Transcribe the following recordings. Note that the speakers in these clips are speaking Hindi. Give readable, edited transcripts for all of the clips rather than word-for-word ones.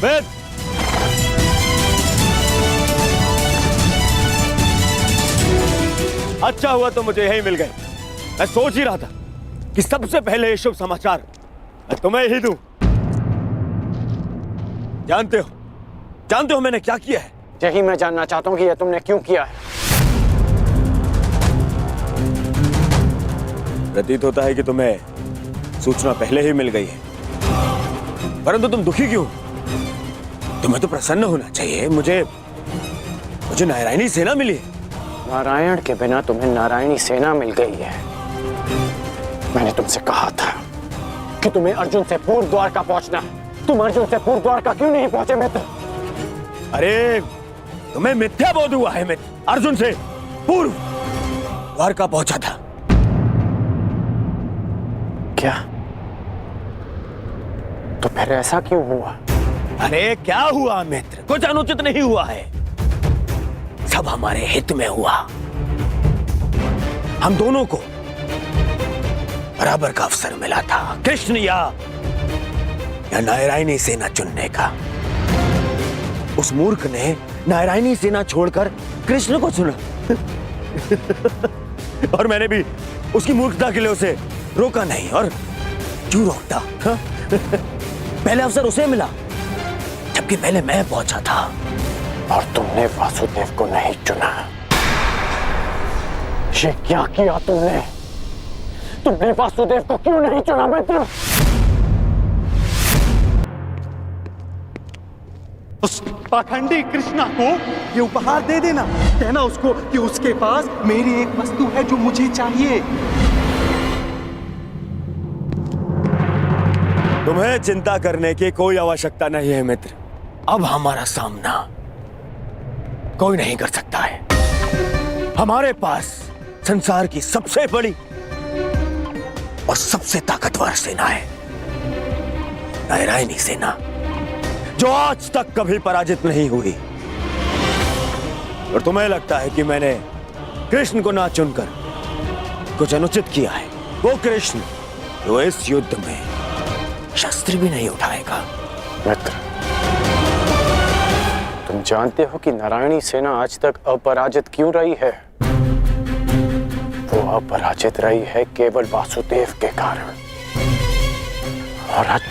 वेद, अच्छा हुआ तो मुझे यही मिल गए। मैं सोच ही रहा था कि सबसे पहले ये शुभ समाचार मैं तुम्हें ही दूं। जानते हो मैंने क्या किया है? यही मैं जानना चाहता हूँ कि यह तुमने क्यों किया है। प्रतीत होता है कि तुम्हें सूचना पहले ही मिल गई है, परंतु तुम दुखी क्यों? तुम्हें तो प्रसन्न होना चाहिए। मुझे नारायणी सेना मिली है। नारायण के बिना तुम्हें नारायणी सेना मिल गई है। मैंने तुमसे कहा था कि तुम्हें अर्जुन से पूर्व द्वारका पहुंचना। तुम अर्जुन से पूर्व द्वारका क्यों नहीं पहुंचे मित्र? अरे तुम्हें मिथ्या बोध हुआ है मित्र। अर्जुन से पूर्व द्वारका पहुंचा था। क्या? तो फिर ऐसा क्यों हुआ? अरे क्या हुआ मित्र? कुछ अनुचित नहीं हुआ है, सब हमारे हित में हुआ। हम दोनों को बराबर का अवसर मिला था, कृष्ण या नारायणी सेना चुनने का। उस मूर्ख ने नारायणी सेना छोड़कर कृष्ण को चुना और मैंने भी उसकी मूर्खता के लिए उसे रोका नहीं। और क्यों रोकता? हा? पहले अवसर उसे मिला, जबकि पहले मैं पहुंचा था। और तुमने वासुदेव को नहीं चुना। ये क्या किया तुमने? तुमने वासुदेव को क्यों नहीं चुना मित्र? उस पाखंडी कृष्णा को ये उपहार दे देना। कहना उसको कि उसके पास मेरी एक वस्तु है जो मुझे चाहिए। तुम्हें चिंता करने की कोई आवश्यकता नहीं है मित्र। अब हमारा सामना कोई नहीं कर सकता है। हमारे पास संसार की सबसे बड़ी और सबसे ताकतवर सेना है, नारायणी सेना, जो आज तक कभी पराजित नहीं हुई। और तुम्हें लगता है कि मैंने कृष्ण को ना चुनकर कुछ अनुचित किया है? वो कृष्ण जो इस युद्ध में शस्त्र भी नहीं उठाएगा। मित्र, तुम जानते हो कि नारायणी सेना आज तक अपराजित क्यों रही है? वो अपराजित रही है केवल वासुदेव के कारण। और आज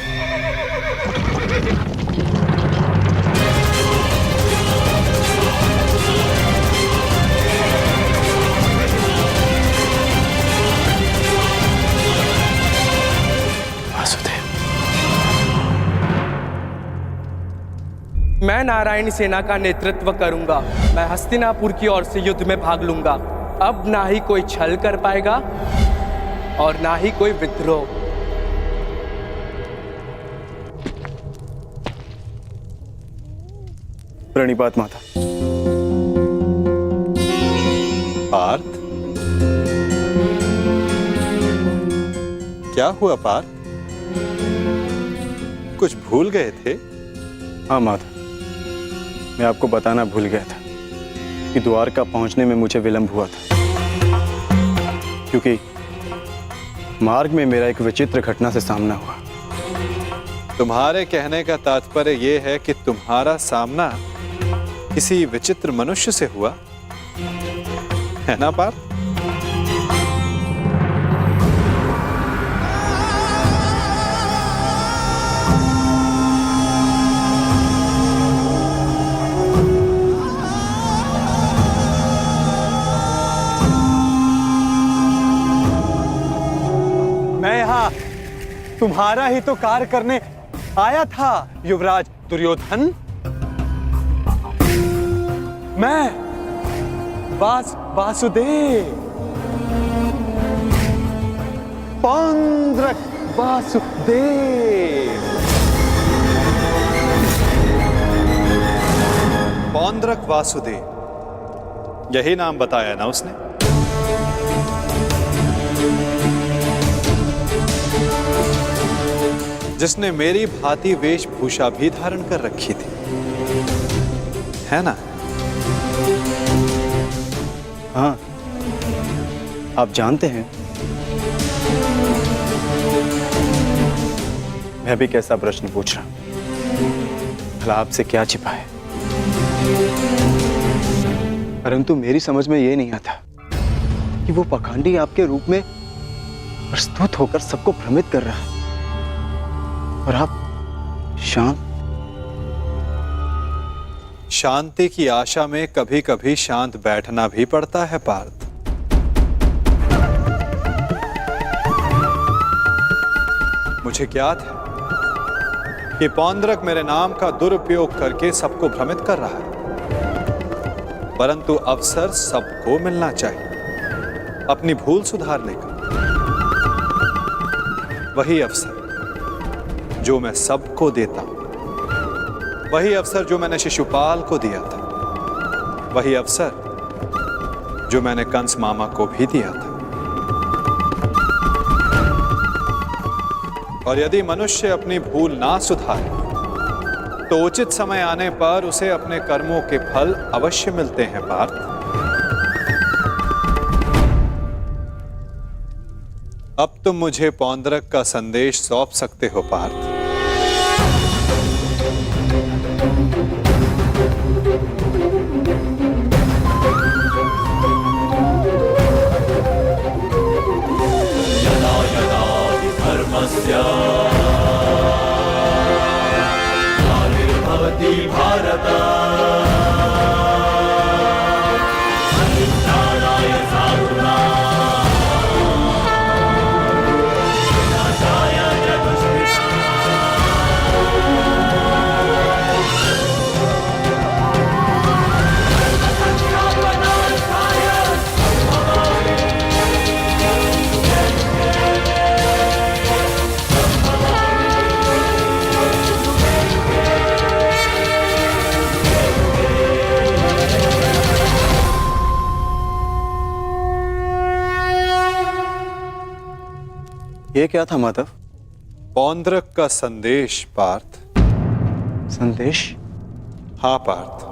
मैं नारायणी सेना का नेतृत्व करूंगा। मैं हस्तिनापुर की ओर से युद्ध में भाग लूंगा। अब ना ही कोई छल कर पाएगा और ना ही कोई विद्रोह। प्रणिपात माता। पार्थ, क्या हुआ पार्थ? कुछ भूल गए थे? हाँ माता, मैं आपको बताना भूल गया था कि द्वारका पहुंचने में मुझे विलंब हुआ था, क्योंकि मार्ग में मेरा एक विचित्र घटना से सामना हुआ। तुम्हारे कहने का तात्पर्य यह है कि तुम्हारा सामना किसी विचित्र मनुष्य से हुआ है ना पार्थ? मैं यहाँ तुम्हारा ही तो कार्य करने आया था युवराज दुर्योधन। मैं वासुदेव, पौंड्रक वासुदेव। पौंड्रक वासुदेव, यही नाम बताया ना उसने? जिसने मेरी भांति वेशभूषा भी धारण कर रखी थी, है ना? हाँ, आप जानते हैं मैं भी कैसा प्रश्न पूछ रहा हूं। भला आपसे क्या छिपा है, परंतु मेरी समझ में ये नहीं आता कि वो पाखंडी आपके रूप में प्रस्तुत होकर सबको भ्रमित कर रहा है और आप शांत। शांति की आशा में कभी कभी शांत बैठना भी पड़ता है पार्थ। मुझे ज्ञात है कि पौंद्रक मेरे नाम का दुरुपयोग करके सबको भ्रमित कर रहा है, परंतु अवसर सबको मिलना चाहिए अपनी भूल सुधारने का। वही अवसर जो मैं सबको देता हूं, वही अवसर जो मैंने शिशुपाल को दिया था, वही अवसर जो मैंने कंस मामा को भी दिया था। और यदि मनुष्य अपनी भूल ना सुधारे तो उचित समय आने पर उसे अपने कर्मों के फल अवश्य मिलते हैं पार्थ। अब तुम मुझे पौंद्रक का संदेश सौंप सकते हो पार्थ। ये क्या था माधव? पौंद्रक का संदेश पार्थ। संदेश? हाँ पार्थ,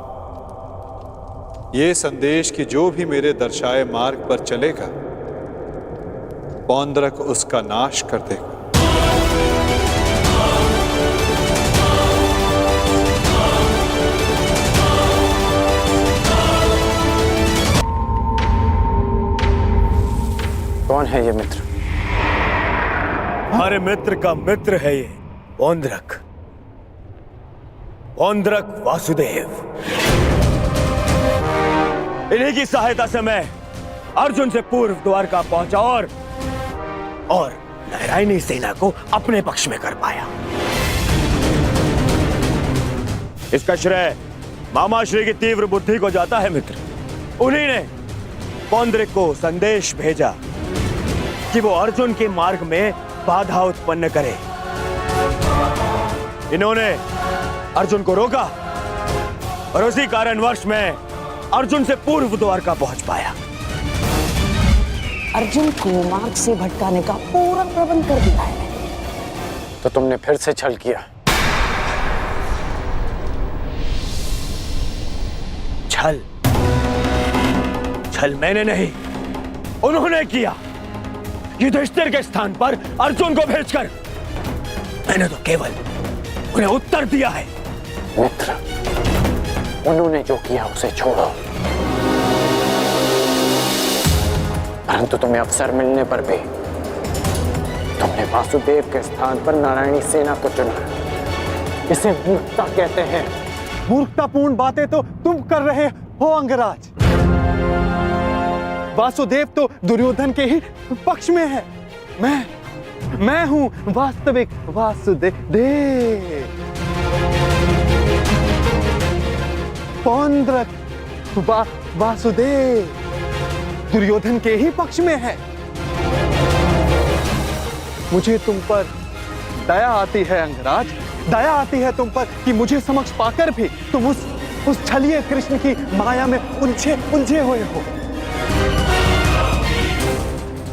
ये संदेश कि जो भी मेरे दर्शाए मार्ग पर चलेगा पौंद्रक उसका नाश कर देगा। कौन है ये मित्र? हमारे मित्र का मित्र है ये पौंद्रक, पौंद्रक वासुदेव। इन्हीं की सहायता से मैं अर्जुन से पूर्व द्वारका पहुंचा और नारायणी सेना को अपने पक्ष में कर पाया। इसका श्रेय मामा श्री की तीव्र बुद्धि को जाता है मित्र। उन्हीं ने पौंद्रक को संदेश भेजा कि वो अर्जुन के मार्ग में बाधा उत्पन्न करे। इन्होंने अर्जुन को रोका और उसी कारणवश मैं अर्जुन से पूर्व द्वारका पहुंच पाया। अर्जुन को मार्ग से भटकाने का पूरा प्रबंध कर दिया है। तो तुमने फिर से छल किया। छल? छल मैंने नहीं, उन्होंने किया। युधिष्ठिर के स्थान पर अर्जुन को भेजकर मैंने तो केवल उन्हें उत्तर दिया है। मित्र, उन्होंने जो किया उसे छोड़ो, परंतु तुम्हें अवसर मिलने पर भी तुमने वासुदेव के स्थान पर नारायणी सेना को चुना। इसे मूर्खता कहते हैं। मूर्खतापूर्ण बातें तो तुम कर रहे हो अंगराज। वासुदेव तो दुर्योधन के ही पक्ष में है। मैं हूं वास्तविक वासुदेव। पौंद्रक वासुदेव दुर्योधन के ही पक्ष में है। मुझे तुम पर दया आती है अंगराज, दया आती है तुम पर कि मुझे समक्ष पाकर भी तुम उस छलिए कृष्ण की माया में उलझे हुए हो।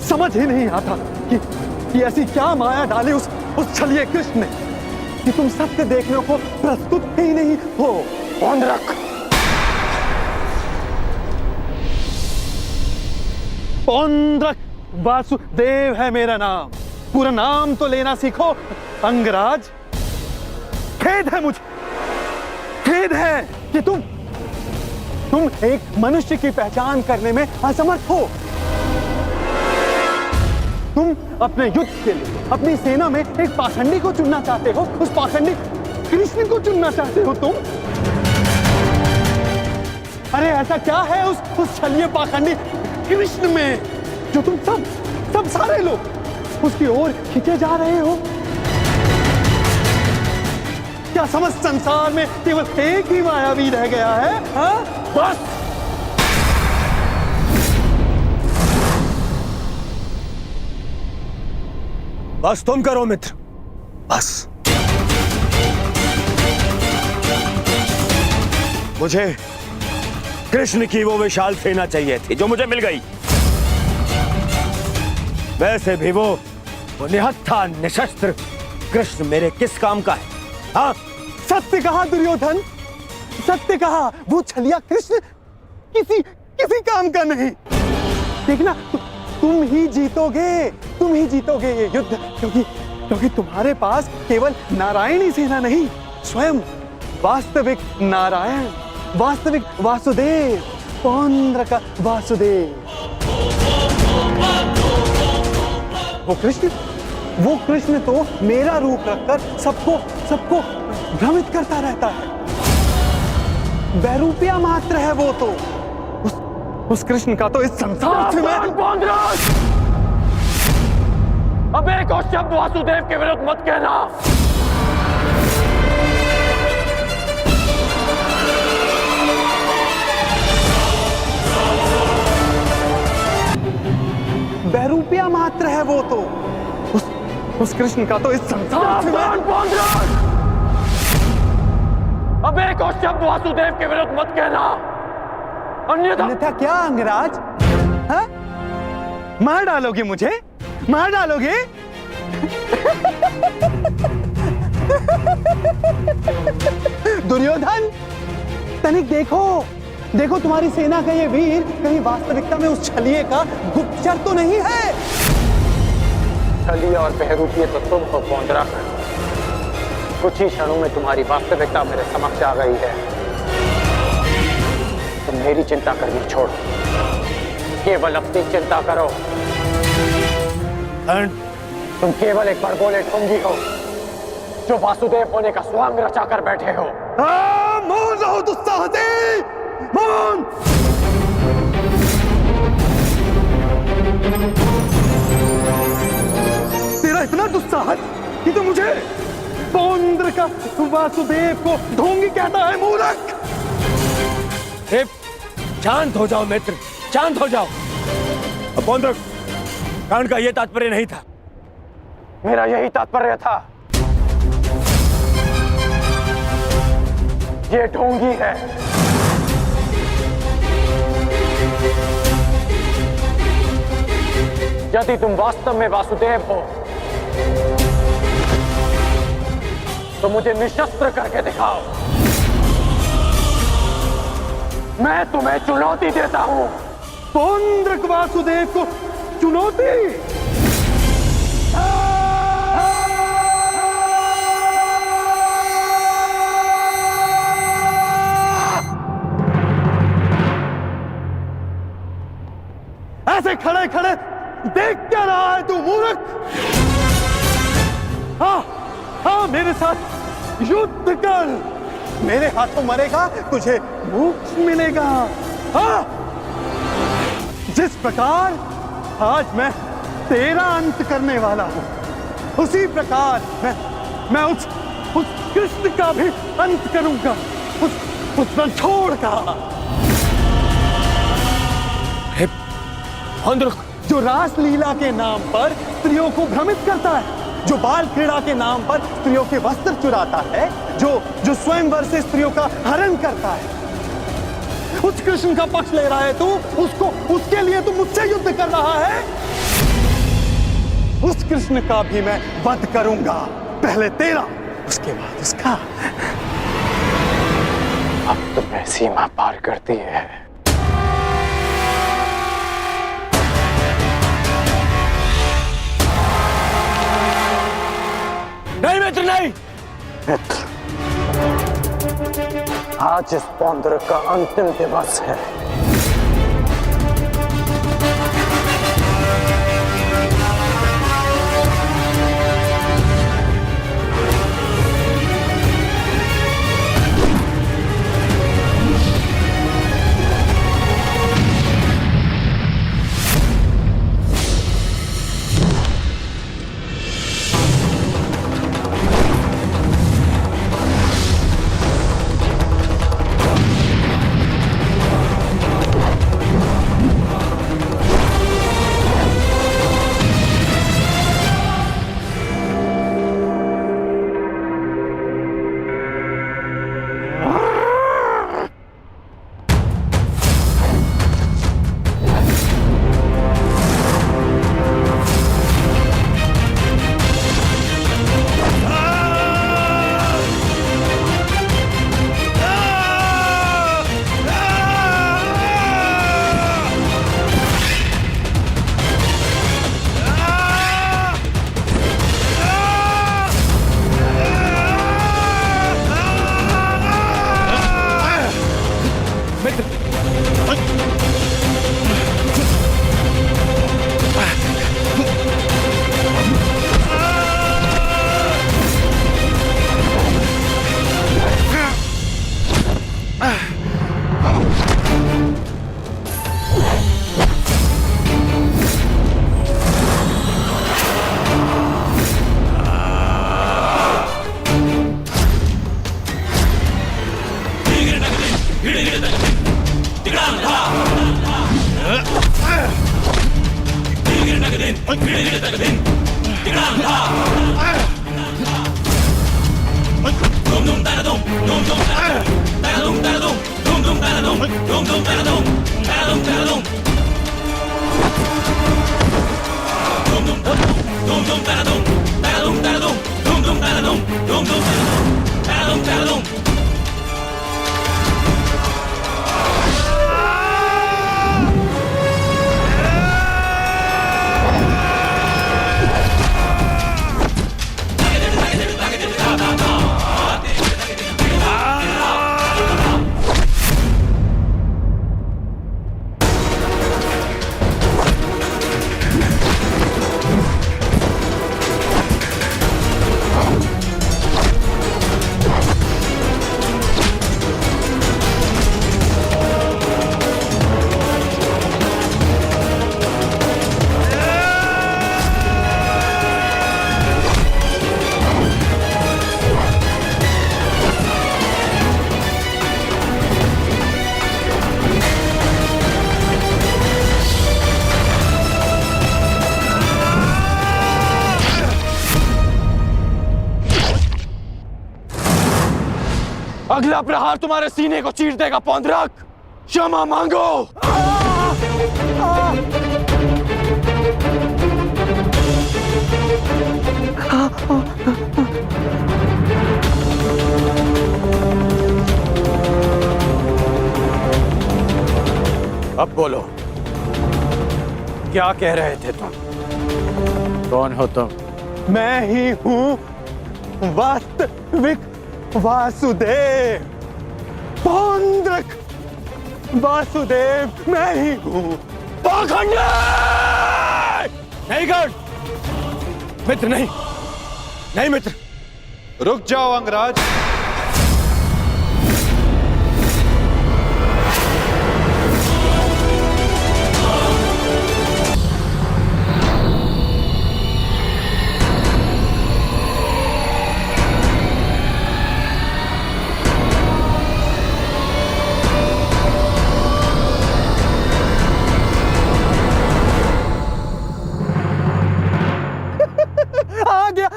समझ ही नहीं आता कि ऐसी क्या माया डाली उस छलिए कृष्ण ने कि तुम सत्य देखने को प्रस्तुत ही नहीं हो। पौंद्रक, पौंद्रक वासुदेव है मेरा नाम। पूरा नाम तो लेना सीखो अंगराज। खेद है मुझे खेद है कि तुम एक मनुष्य की पहचान करने में असमर्थ हो। तुम अपने युद्ध के लिए अपनी सेना में एक पाखंडी को चुनना चाहते हो, उस पाखंडी कृष्ण को चुनना चाहते हो तुम। अरे ऐसा क्या है उस छलिए पाखंडी कृष्ण में जो तुम सब सारे लोग उसकी ओर खींचे जा रहे हो? क्या समस्त संसार में केवल एक ही मायावी रह गया है? हाँ? बस तुम करो मित्र, बस। मुझे कृष्ण की वो विशाल सेना चाहिए थी जो मुझे मिल गई। वैसे भी वो निहत्था निशस्त्र कृष्ण मेरे किस काम का है? हाँ, सत्य कहा दुर्योधन, सत्य कहा। वो छलिया कृष्ण किसी काम का नहीं। देखना, तुम ही जीतोगे ये युद्ध, क्योंकि तुम्हारे पास केवल नारायणी सेना नहीं, स्वयं वास्तविक नारायण, वास्तविक वासुदेव, पौंद्र का वासुदेव। वो कृष्ण तो मेरा रूप रखकर सबको भ्रमित करता रहता है। बैरूपिया मात्र है वो तो। उस कृष्ण का तो इस संसार से मैं अब एक और शब्द वासुदेव के विरुद्ध मत कहना। बैरूपिया मात्र है वो तो। उस कृष्ण का तो इस संसार से मैं अब एक और शब्द वासुदेव के विरुद्ध मत कहना, अन्यथा क्या अंगराज? हाँ? मार डालोगे मुझे? मार डालोगे? दुर्योधन, तनिक देखो तुम्हारी सेना का ये वीर कहीं वास्तविकता में उस छलिए का गुप्तचर तो नहीं है। छलिए और बहरूपिये तो तुम हो पौंडरक। कुछ ही क्षणों में तुम्हारी वास्तविकता मेरे समक्ष आ गई है। तुम मेरी चिंता करनी छोड़ो, केवल अपनी चिंता करो। तुम केवल एक बड़बोले ढोंगी हो जो वासुदेव होने का स्वांग रचाकर बैठे हो। मौन रहो दुस्साहसी, मौन। तेरा इतना दुस्साहस कि तो मुझे पौंद्र का वासुदेव को ढोंगी कहता है, मूर्ख। शांत हो जाओ मित्र, शांत हो जाओ। पौंद्र, कांड का यह तात्पर्य नहीं था। मेरा यही तात्पर्य था। ये ढोंगी है। यदि तुम वास्तव में वासुदेव हो तो मुझे निशस्त्र करके दिखाओ। मैं तुम्हें चुनौती देता हूं। पौंद्रक वासुदेव को चुनौती? ऐसे खड़े खड़े देख क्या रहा है तू, मूर्ख? हाँ, मेरे साथ युद्ध कर। मेरे हाथों मरेगा, तुझे मोक्ष मिलेगा। हाँ, जिस प्रकार आज मैं तेरा अंत करने वाला हूं, उसी प्रकार मैं उस कृष्ण का भी अंत करूंगा, उस रणछोड़ का। जो रासलीला के नाम पर स्त्रियों को भ्रमित करता है, जो बाल क्रीड़ा के नाम पर स्त्रियों के वस्त्र चुराता है, जो स्वयंवर से स्त्रियों का हरण करता है, उस कृष्ण का पक्ष ले रहा है तू। उसके लिए तू मुझसे युद्ध कर रहा है। उस कृष्ण का भी मैं वध करूंगा, पहले तेरा, उसके बाद उसका। अब तुम्हें सीमा पार करती है। नहीं मित्र, नहीं। मित्र, आज इस पौंद्रक का अंतिम दिवस है। अगला प्रहार तुम्हारे सीने को चीर देगा पौंद्रक। क्षमा मांगो। अब बोलो, क्या कह रहे थे तुम? कौन हो तुम? मैं ही हूं वास्तविक वासुदेव। पौंद्रक वासुदेव मैं ही हूं। पाखंडी! नहीं कर मित्र, नहीं नहीं मित्र। रुक जाओ अंगराज।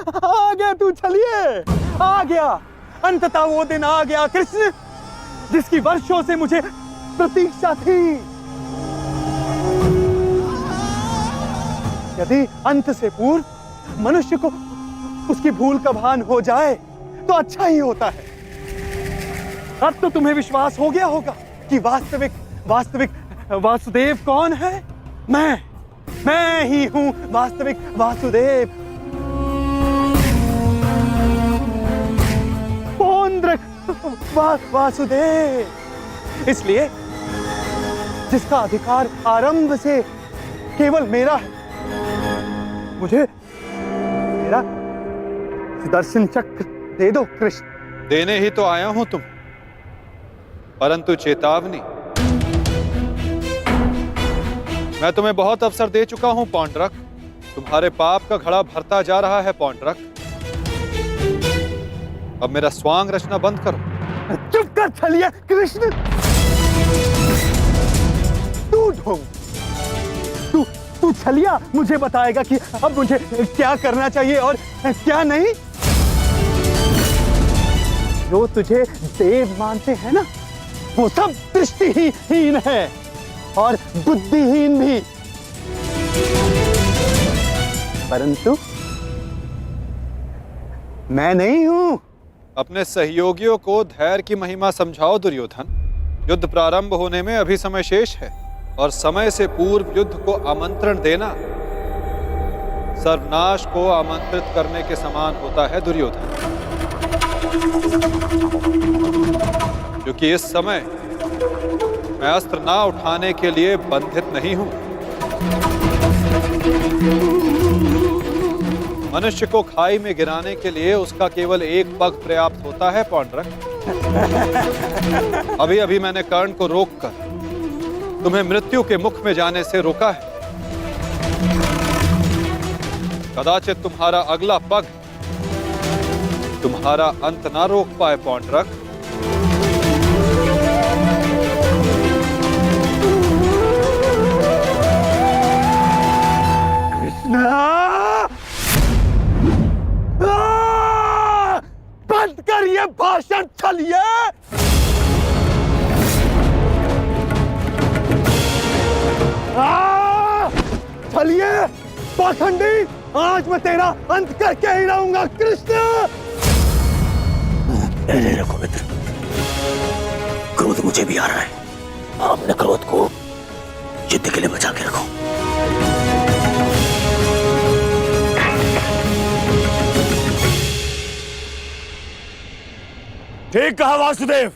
आ गया तू, चलिए आ गया। अंततः वो दिन आ गया कृष्ण, जिसकी वर्षों से मुझे प्रतीक्षा थी। यदि अंत से पूर्व मनुष्य को उसकी भूल का भान हो जाए तो अच्छा ही होता है। अब तो तुम्हें विश्वास हो गया होगा कि वास्तविक वासुदेव कौन है। मैं ही हूं वास्तविक वासुदेव। पौंद्रक वासुदेव, इसलिए जिसका अधिकार आरंभ से केवल मेरा है, मुझे मेरा सुदर्शन चक्र दे दो कृष्ण। देने ही तो आया हूं तुम, परंतु चेतावनी, मैं तुम्हें बहुत अवसर दे चुका हूं पौंड्रक। तुम्हारे पाप का घड़ा भरता जा रहा है पौंड्रक। अब मेरा स्वांग रचना बंद करो। चुप कर छलिया कृष्ण, तू ढोंग, तू छलिया मुझे बताएगा कि अब मुझे क्या करना चाहिए और क्या नहीं। जो तुझे देव मानते हैं ना, वो सब दृष्टिहीन है और बुद्धिहीन भी, परंतु मैं नहीं हूं। अपने सहयोगियों को धैर्य की महिमा समझाओ दुर्योधन। युद्ध प्रारंभ होने में अभी समय शेष है और समय से पूर्व युद्ध को आमंत्रण देना सर्वनाश को आमंत्रित करने के समान होता है दुर्योधन। क्योंकि इस समय मैं अस्त्र ना उठाने के लिए बंधित नहीं हूं। मनुष्य को खाई में गिराने के लिए उसका केवल एक पग पर्याप्त होता है पौंड्रक। अभी अभी मैंने कर्ण को रोककर तुम्हें मृत्यु के मुख में जाने से रोका है। कदाचित तुम्हारा अगला पग तुम्हारा अंत ना रोक पाए पौंड्रक। बंद कर ये भाषण छलिए। छलिए पाखंडी, आज मैं तेरा अंत करके ही रहूंगा कृष्ण। अरे रखो मित्र, क्रोध मुझे भी आ रहा है। अपने क्रोध को युद्ध के लिए बचा के रखो। ठीक कहा वासुदेव,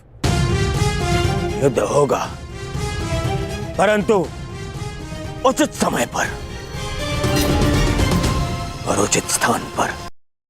युद्ध होगा, परंतु उचित समय पर और उचित स्थान पर।